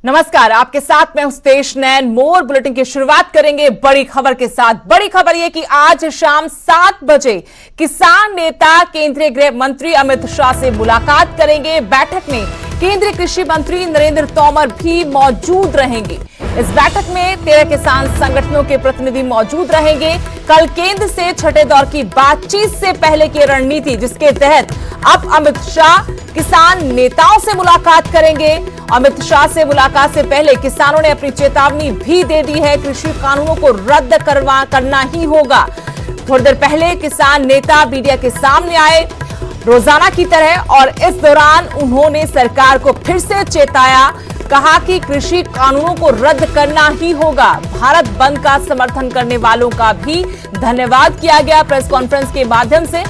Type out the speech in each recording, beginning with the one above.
नमस्कार, आपके साथ मैं हूं तेज नैन। मोर बुलेटिन की शुरुआत करेंगे बड़ी खबर के साथ। बड़ी खबर यह कि आज शाम 7 बजे किसान नेता केंद्रीय गृह मंत्री अमित शाह से मुलाकात करेंगे। बैठक में केंद्रीय कृषि मंत्री नरेंद्र तोमर भी मौजूद रहेंगे। इस बैठक में 13 किसान संगठनों के प्रतिनिधि मौजूद रहेंगे। कल केंद्र से छठे दौर की बातचीत से पहले की रणनीति, जिसके तहत अब अमित शाह किसान नेताओं से मुलाकात करेंगे। अमित शाह से मुलाकात से पहले किसानों ने अपनी चेतावनी भी दे दी है, कृषि कानूनों को रद्द करना ही होगा। थोड़ी देर पहले किसान नेता मीडिया के सामने आए रोजाना की तरह, और इस दौरान उन्होंने सरकार को फिर से चेताया, कहा कि कृषि कानूनों को रद्द करना ही होगा। भारत बंद का समर्थन करने वालों का भी धन्यवाद किया गया प्रेस कॉन्फ्रेंस के माध्यम से।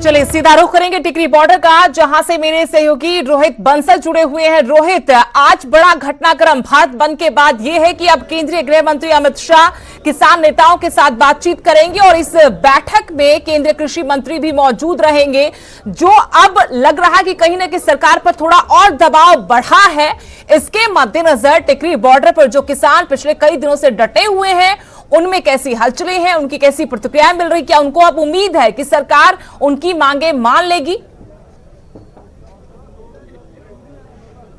चलिए सीधा रुख करेंगे टिकरी बॉर्डर का, जहां से मेरे सहयोगी रोहित बंसल जुड़े हुए हैं। रोहित, आज बड़ा घटनाक्रम भारत बंद के बाद यह है कि अब केंद्रीय गृह मंत्री अमित शाह किसान नेताओं के साथ बातचीत करेंगे और इस बैठक में केंद्रीय कृषि मंत्री भी मौजूद रहेंगे, जो अब लग रहा है कि कहीं ना कहीं सरकार पर थोड़ा और दबाव बढ़ा है। इसके मद्देनजर टिकरी बॉर्डर पर जो किसान पिछले कई दिनों से डटे हुए हैं, उनमें कैसी हलचलें हैं, उनकी कैसी प्रतिक्रियाएं मिल रही, क्या उनको अब उम्मीद है कि सरकार उनकी मांगे मान लेगी?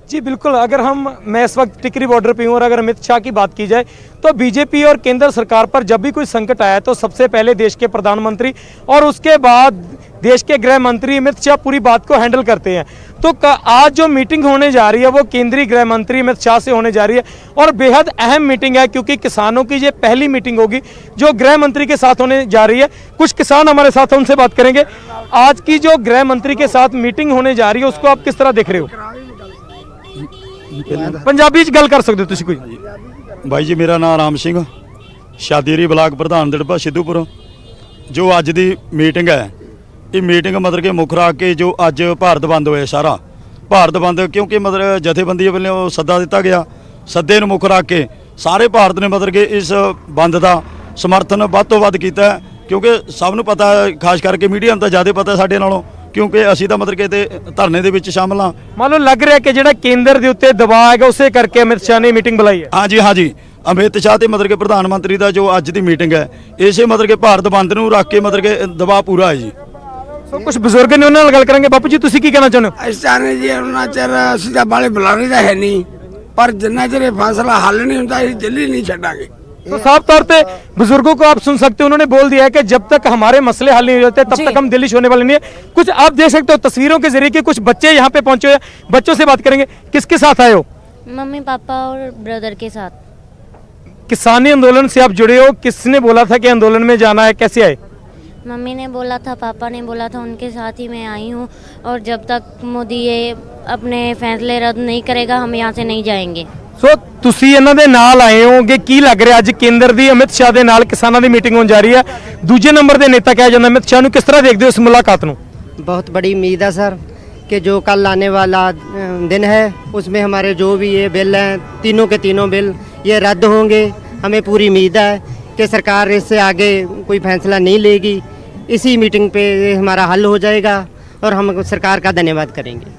जी बिल्कुल, अगर मैं इस वक्त टिकरी बॉर्डर पे हूं और अगर अमित शाह की बात की जाए तो बीजेपी और केंद्र सरकार पर जब भी कोई संकट आया तो सबसे पहले देश के प्रधानमंत्री और उसके बाद देश के गृह मंत्री अमित शाह पूरी बात को हैंडल करते हैं। तो आज जो मीटिंग होने जा रही है वो केंद्रीय गृह मंत्री अमित शाह से होने जा रही है और बेहद अहम मीटिंग है, क्योंकि किसानों की ये पहली मीटिंग होगी जो गृह मंत्री के साथ होने जा रही है। कुछ किसान हमारे साथ, उनसे बात करेंगे। आज की जो गृह मंत्री के साथ मीटिंग होने जा रही है उसको आप किस तरह देख रहे हो? पंजाबी गल कर सकते हो तुसी कोई? भाई जी, मेरा नाम राम सिंह, शादीरी ब्लाक प्रधान दिड़पा सिद्धूपुर। जो अज की मीटिंग है, ये मीटिंग मतलब कि मुख रख के जो अज भारत बंद होया, सारा भारत बंद, क्योंकि मतलब जथेबंदी वालों सद्दा दिता गया, सद्दे नूं मुख रख के सारे भारत ने मतलब कि इस बंद का समर्थन वध तो वध कीता है, क्योंकि सब नूं पता है, खास करके मीडिया नूं तां ज़्यादा पता साडे नालों, क्योंकि असीं तां मतलब कि धरने दे विच शामिल हाँ। मान लो लग रहा है कि जिहड़ा केंद्र दे उत्ते दबाव है उसे करके अमित शाह ने मीटिंग बुलाई है। हाँ जी, अमित शाह ते मतलब कि प्रधानमंत्री का जो अज की मीटिंग है, इसे मतलब कि भारत बंद नूं रख के मतलब कि दबाव पूरा है जी। तो कुछ बजुर्ग ने उन्होंने गल करेंगे। बापू जी, तुसीं की कहना चाਹੁੰਦੇ ਹੋ? इस चाहने जी उन्ना चर असीं तां बाले बुलाने दा है नहीं, पर जिन्ना चर फैसला हल नहीं होता असीं दिल्ली नहीं छड्डांगे। तो साफ तौर पे बुजुर्गों को आप सुन सकते हो, उन्होंने बोल दिया है कि जब तक हमारे मसले हल नहीं हो जाते तब तक हम दिल्ली छोड़ने वाले नहीं है। कुछ आप देख सकते हो तस्वीरों के जरिए कि कुछ बच्चे यहाँ पे पहुंचे हुए हैं। बच्चों से बात करेंगे। किसके साथ आए हो? मम्मी पापा और ब्रदर के साथ। किसानी आंदोलन से आप जुड़े हो, किसने बोला था कि आंदोलन में जाना है, कैसे आए? मम्मी ने बोला था, पापा ने बोला था, उनके साथ ही मैं आई हूँ। और जब तक मोदी ये अपने फैसले रद्द नहीं करेगा हम यहाँ से नहीं जाएंगे। सो तुसी इन्हां दे नाल आए होगे, की लग रहा अज केंद्र दी अमित शाह दे नाल किसानां दी मीटिंग होने जा रही है? दूजे नंबर दे नेता कहा जाता अमित शाह नूं, किस तरह देखते हो इस मुलाकात नूं? बहुत बड़ी उम्मीद है सर कि जो कल आने वाला दिन है उसमें हमारे जो भी ये बिल हैं, तीनों के तीनों बिल ये रद्द होंगे। हमें पूरी उम्मीद है कि सरकार इससे आगे कोई फैसला नहीं लेगी, इसी मीटिंग पे हमारा हल हो जाएगा और हम सरकार का धन्यवाद करेंगे।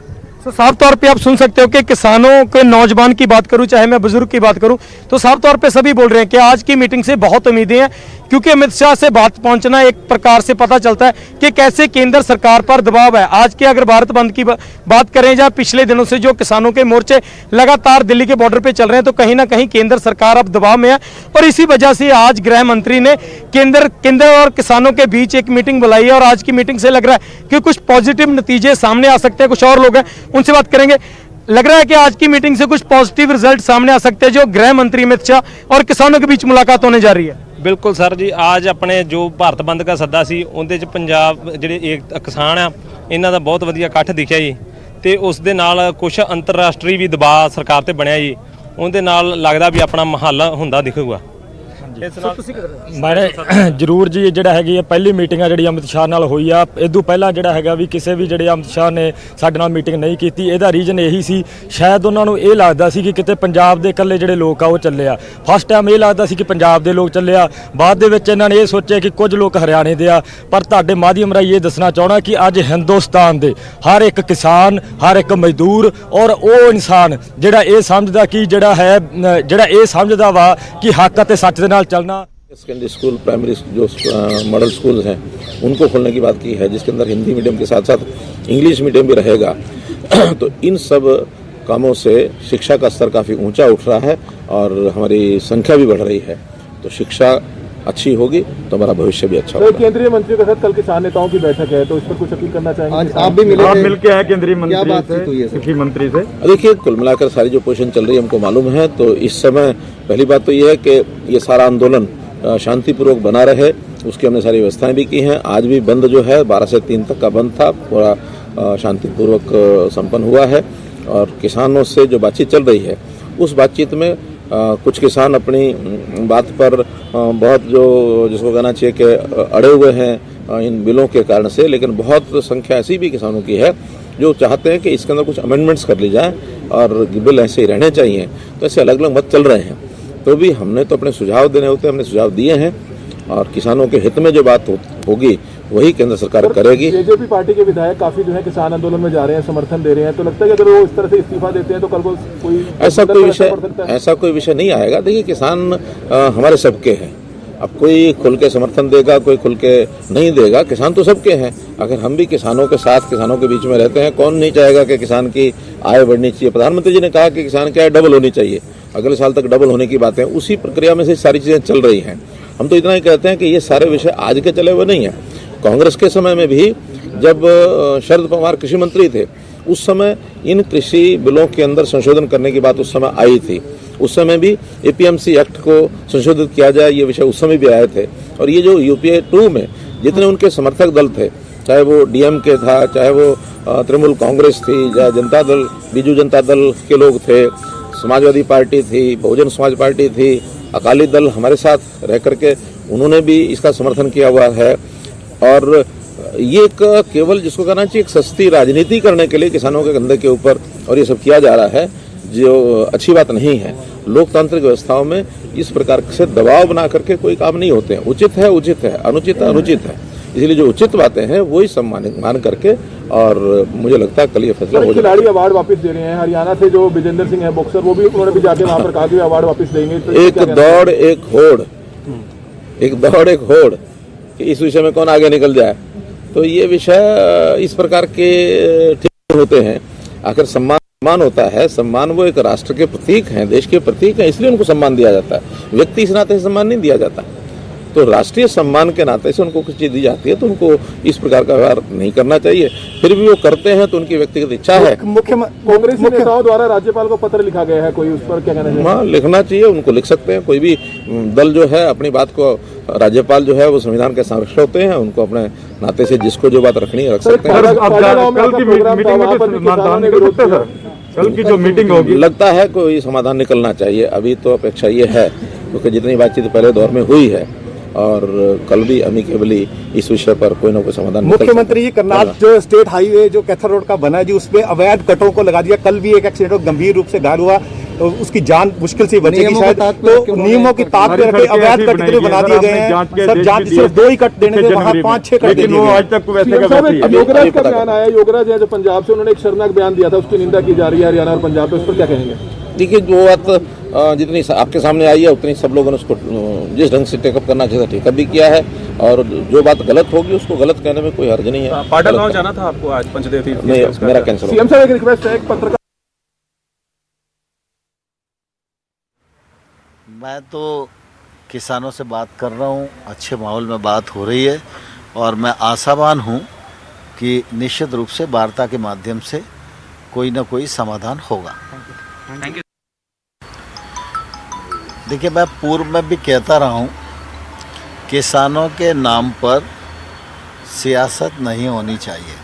तो साफ तौर पे आप सुन सकते हो कि किसानों के नौजवान की बात करूं चाहे मैं बुजुर्ग की बात करूं, तो साफ तौर पे सभी बोल रहे हैं कि आज की मीटिंग से बहुत उम्मीदें हैं, क्योंकि अमित शाह से बात पहुंचना एक प्रकार से पता चलता है कि कैसे केंद्र सरकार पर दबाव है। आज के अगर भारत बंद की बात करें, जहाँ पिछले दिनों से जो किसानों के मोर्चे लगातार दिल्ली के बॉर्डर पे चल रहे हैं, तो कहीं ना कहीं केंद्र सरकार अब दबाव में है और इसी वजह से आज गृह मंत्री ने केंद्र और किसानों के बीच एक मीटिंग बुलाई है। और आज की मीटिंग से लग रहा है कि कुछ पॉजिटिव नतीजे सामने आ सकते हैं। कुछ और लोग हैं, उनसे बात करेंगे। लग रहा है कि आज की मीटिंग से कुछ पॉजिटिव रिजल्ट सामने आ सकते हैं, जो गृह मंत्री अमित शाह और किसानों के बीच मुलाकात होने जा रही है। बिल्कुल सर जी, आज अपने जो भारत बंद का सद्दा सी उहदे च पंजाब ਜਿਹੜੇ एक किसान आ इन्हां दा बहुत वधिया इकट्ठ दिखिया जी, ते उस दे नाल कुछ अंतरराष्ट्री भी दबाਅ सरकार ते बनया जी, उहदे नाल लगदा भी अपना महल हुंदा दिखूगा। ਇਸ ਨਾਲ ਮੈਂ ਜ਼ਰੂਰ ਜੀ ਜਿਹੜਾ ਹੈਗੀ ਹੈ ਪਹਿਲੀ ਮੀਟਿੰਗ ਆ ਜਿਹੜੀ ਅਮਿਤ ਸ਼ਾਹ ਨਾਲ ਹੋਈ ਆ। ਇਦੋਂ ਪਹਿਲਾਂ ਜਿਹੜਾ ਹੈਗਾ ਵੀ ਕਿਸੇ ਵੀ ਜਿਹੜੇ ਅਮਿਤ ਸ਼ਾਹ ਨੇ ਸਾਡੇ ਨਾਲ ਮੀਟਿੰਗ ਨਹੀਂ ਕੀਤੀ। ਇਹਦਾ ਰੀਜ਼ਨ ਇਹੀ ਸੀ, ਸ਼ਾਇਦ ਉਹਨਾਂ ਨੂੰ ਇਹ ਲੱਗਦਾ ਸੀ ਕਿ ਕਿਤੇ ਪੰਜਾਬ ਦੇ ਇਕੱਲੇ ਜਿਹੜੇ ਲੋਕ ਆ ਉਹ ਚੱਲੇ ਆ। ਫਸਟ ਟਾਈਮ ਇਹ ਲੱਗਦਾ ਸੀ ਕਿ ਪੰਜਾਬ ਦੇ ਲੋਕ ਚੱਲੇ ਆ, ਬਾਅਦ ਦੇ ਵਿੱਚ ਇਹਨਾਂ ਨੇ ਇਹ ਸੋਚਿਆ ਕਿ ਕੁਝ ਲੋਕ ਹਰਿਆਣੇ ਦੇ ਆ। ਪਰ ਤੁਹਾਡੇ ਮਾਧਿਅਮ ਰਾਹੀਂ ਇਹ ਦੱਸਣਾ ਚਾਹਣਾ ਕਿ ਅੱਜ ਹਿੰਦੁਸਤਾਨ ਦੇ ਹਰ ਇੱਕ ਕਿਸਾਨ, ਹਰ ਇੱਕ ਮਜ਼ਦੂਰ ਔਰ ਉਹ ਇਨਸਾਨ ਜਿਹੜਾ ਇਹ ਸਮਝਦਾ ਕਿ ਜਿਹੜਾ ਇਹ ਸਮਝਦਾ ਵਾ कि हक ते सच दे नाल चलना। सेकेंडरी स्कूल, प्राइमरी जो मॉडल स्कूल हैं उनको खोलने की बात की है, जिसके अंदर हिंदी मीडियम के साथ साथ इंग्लिश मीडियम भी रहेगा। तो इन सब कामों से शिक्षा का स्तर काफ़ी ऊंचा उठ रहा है और हमारी संख्या भी बढ़ रही है। तो शिक्षा अच्छी होगी तो हमारा भविष्य भी अच्छा होगा। केंद्रीय मंत्रियों के साथ कल किसान नेताओं की बैठक है, तो इस पर कुछ अपील करना चाहेंगे? आप भी मिलके आए केंद्रीय मंत्री से? देखिए, कुल मिलाकर सारी जो पोजीशन चल रही है हमको मालूम है। तो इस समय पहली बात तो ये है कि ये सारा आंदोलन शांतिपूर्वक बना रहे, उसकी हमने सारी व्यवस्थाएं भी की हैं। आज भी बंद जो है 12 से 3 तक का बंद था, पूरा शांतिपूर्वक संपन्न हुआ है। और किसानों से जो बातचीत चल रही है उस बातचीत में कुछ किसान अपनी बात पर बहुत जो जिसको कहना चाहिए कि अड़े हुए हैं इन बिलों के कारण से, लेकिन बहुत संख्या ऐसी भी किसानों की है जो चाहते हैं कि इसके अंदर कुछ अमेंडमेंट्स कर ली जाए और बिल ऐसे ही रहने चाहिए। तो ऐसे अलग अलग मत चल रहे हैं। तो भी हमने तो अपने सुझाव देने होते हैं, हमने सुझाव दिए हैं और किसानों के हित में जो बात होगी वही केंद्र सरकार करेगी। बीजेपी पार्टी के विधायक काफी जो है किसान आंदोलन में जा रहे हैं, समर्थन दे रहे हैं, तो लगता है कि अगर वो इस तरह से इस्तीफा देते हैं तो कल को कोई ऐसा कोई विषय नहीं आएगा। देखिए, किसान हमारे सबके हैं। अब कोई खुल के समर्थन देगा, कोई खुल के नहीं देगा। किसान तो सबके हैं। अगर हम भी किसानों के साथ, किसानों के बीच में रहते हैं, कौन नहीं चाहेगा कि किसान की आय बढ़नी चाहिए। प्रधानमंत्री जी ने कहा कि किसान की आय डबल होनी चाहिए, अगले साल तक डबल होने की बातें, उसी प्रक्रिया में से सारी चीजें चल रही हैं। हम तो इतना ही कहते हैं कि ये सारे विषय आज के चले हुए नहीं है। कांग्रेस के समय में भी जब शरद पवार कृषि मंत्री थे, उस समय इन कृषि बिलों के अंदर संशोधन करने की बात उस समय आई थी। उस समय भी एपीएमसी एक्ट को संशोधित किया जाए, ये विषय उस समय भी आए थे। और ये जो यूपीए 2 में जितने उनके समर्थक दल थे, चाहे वो डीएमके था, चाहे वो तृणमूल कांग्रेस थी, चाहे जनता दल, बीजू जनता दल के लोग थे, समाजवादी पार्टी थी, बहुजन समाज पार्टी थी, अकाली दल हमारे साथ रह करके उन्होंने भी इसका समर्थन किया हुआ है। और ये एक केवल जिसको कहना चाहिए एक सस्ती राजनीति करने के लिए किसानों के कंधे के ऊपर और ये सब किया जा रहा है, जो अच्छी बात नहीं है। लोकतांत्रिक व्यवस्थाओं में इस प्रकार से दबाव बना करके कोई काम नहीं होते हैं। उचित है उचित है, अनुचित है अनुचित है। इसलिए जो उचित बातें हैं वही सम्मानित मान करके, और मुझे लगता है कल ये फैसला हो जाएगा। खिलाड़ी अवार्ड वापस दे रहे हैं हरियाणा से, जो विजेंद्र सिंह है बॉक्सर, वो भी उन्होंने भी जाके वहां पर कहा कि अवार्ड वापस देंगे। तो एक दौड़ एक होड़ कि इस विषय में कौन आगे निकल जाए। तो ये विषय इस प्रकार के ठीक होते हैं। आखिर सम्मान होता है, सम्मान वो एक राष्ट्र के प्रतीक हैं, देश के प्रतीक हैं, इसलिए उनको सम्मान दिया जाता है। व्यक्ति इस नाते से सम्मान नहीं दिया जाता। तो राष्ट्रीय सम्मान के नाते से उनको कुछ चीज दी जाती है, तो उनको इस प्रकार का व्यवहार नहीं करना चाहिए। फिर भी वो करते हैं तो उनकी व्यक्तिगत इच्छा है। कांग्रेस नेताओं द्वारा राज्यपाल को पत्र लिखा गया है, कोई उस पर क्या कहना है? हाँ, लिखना चाहिए, उनको लिख सकते हैं। कोई भी दल जो है अपनी बात को, राज्यपाल जो है वो संविधान के संरक्षक होते हैं, उनको अपने नाते से जिसको जो बात रखनी है रख सकते हैं। कल की जो मीटिंग होगी लगता है कोई समाधान निकलना चाहिए। अभी तो अपेक्षा ये है, क्योंकि जितनी बातचीत पहले दौर में हुई है और कल भी अमिकेबली इस विषय पर कोई ना कोई समाधान। मुख्यमंत्री जी, करनाल जो स्टेट हाईवे जो कैथर रोड का बना है जी, उसमें अवैध कटों को लगा दिया। कल भी एक एक्सीडेंट गंभीर रूप से घायल हुआ, तो उसकी जान मुश्किल से बचेगी शायद। तो नियमों की ताक पे रखे अवैध कट कितने बना दिए गए हैं। सर, जांच सिर्फ 2 ही कट देने के, वहाँ 5-6 कट दे दिए। आज तक योगराज का बयान आया, योगराज है जो पंजाब से, उन्होंने एक शर्मनाक बयान दिया था, उसकी निंदा की जा रही है हरियाणा और पंजाब पे, उस पर क्या कहेंगे? देखिए, जो बात जितनी आपके सामने आई है उतनी सब लोगों ने उसको जिस ढंग से टेकअप करना चाहिए टेकअप भी किया है। और जो बात गलत होगी उसको गलत कहने में कोई हर्ज नहीं है। पाटा गांव जाना था आपको आज पंचदेव तीर्थ? नहीं, मेरा कैंसिल। सीएम साहब, एक रिक्वेस्ट है, एक पत्रकार। मैं तो किसानों से बात कर रहा हूँ, अच्छे माहौल में बात हो रही है और मैं आशावान हूँ कि निश्चित रूप से वार्ता के माध्यम से कोई ना कोई समाधान होगा। Thank you. देखिए, मैं पूर्व में भी कहता रहा हूँ, किसानों के नाम पर सियासत नहीं होनी चाहिए।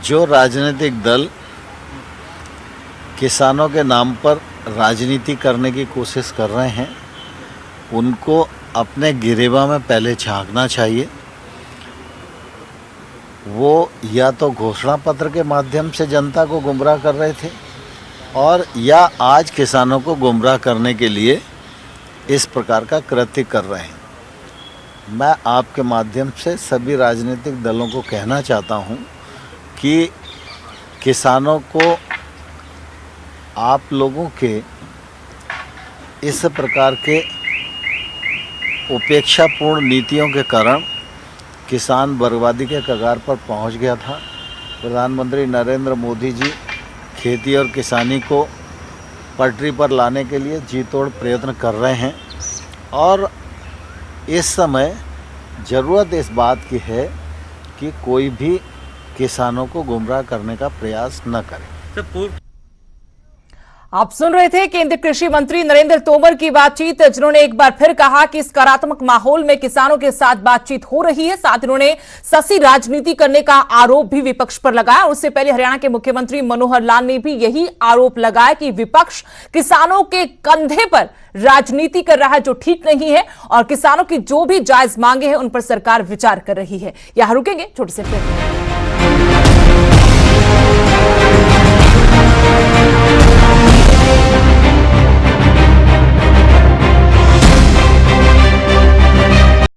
जो राजनीतिक दल किसानों के नाम पर राजनीति करने की कोशिश कर रहे हैं, उनको अपने गिरेबा में पहले झांकना चाहिए। वो या तो घोषणा पत्र के माध्यम से जनता को गुमराह कर रहे थे और या आज किसानों को गुमराह करने के लिए इस प्रकार का कृत्य कर रहे हैं। मैं आपके माध्यम से सभी राजनीतिक दलों को कहना चाहता हूं कि किसानों को आप लोगों के इस प्रकार के उपेक्षापूर्ण नीतियों के कारण किसान बर्बादी के कगार पर पहुंच गया था। प्रधानमंत्री नरेंद्र मोदी जी खेती और किसानी को पटरी पर लाने के लिए जी तोड़ प्रयत्न कर रहे हैं और इस समय ज़रूरत इस बात की है कि कोई भी किसानों को गुमराह करने का प्रयास न करे। आप सुन रहे थे केंद्रीय कृषि मंत्री नरेंद्र तोमर की बातचीत, जिन्होंने एक बार फिर कहा कि इस सकारात्मक माहौल में किसानों के साथ बातचीत हो रही है। साथ उन्होंने ससी राजनीति करने का आरोप भी विपक्ष पर लगाया। उससे पहले हरियाणा के मुख्यमंत्री मनोहर लाल ने भी यही आरोप लगाया कि विपक्ष किसानों के कंधे पर राजनीति कर रहा है, जो ठीक नहीं है, और किसानों की जो भी जायज मांगे हैं उन पर सरकार विचार कर रही है। यहां रुकेंगे छोटे से ब्रेक।